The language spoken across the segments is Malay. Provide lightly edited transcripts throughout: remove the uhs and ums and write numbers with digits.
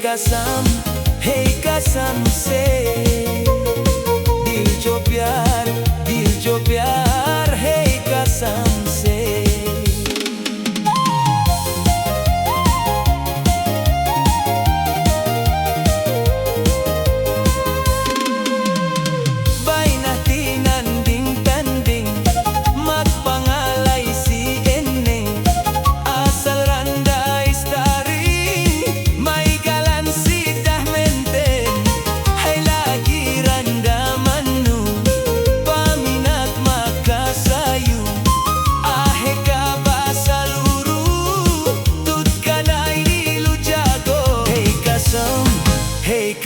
कसम, हे कसम से दिल जो प्यार है कसम से।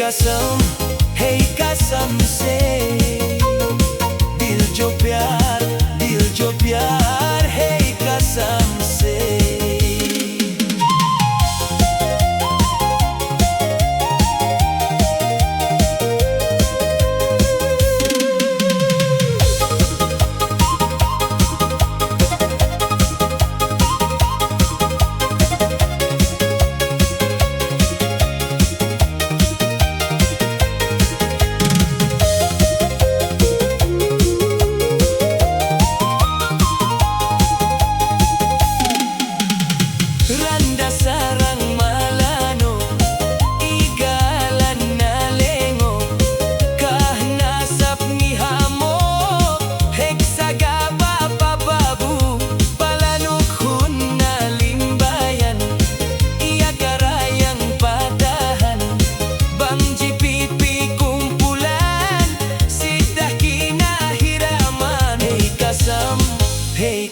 कसम, हे कसम से दिल जो प्यार है कसम से।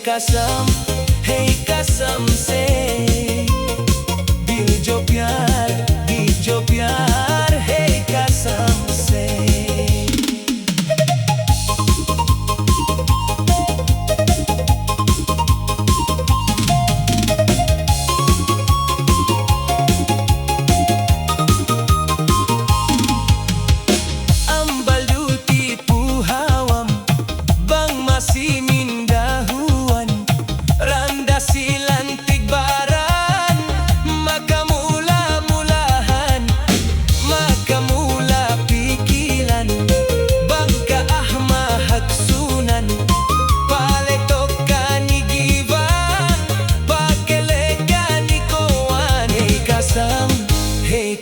कसम, हे कसम से दिल जो प्यार है कसम से।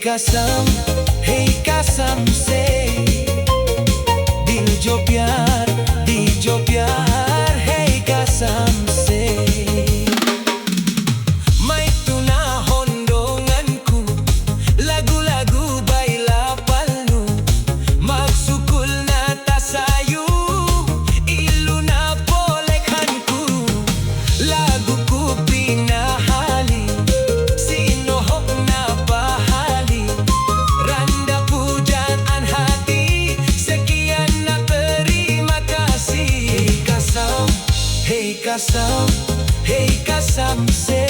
कसम, हे कसम से दिल जो प्यार है कसम से। May tunahondonganku lagu-lagu baila palu magsukul na tasayu iluna polekhanku lagu ku pinahali sinohok na bahali randa pujaan hati sekian na terima kasih. Hey kasam, hey kasam se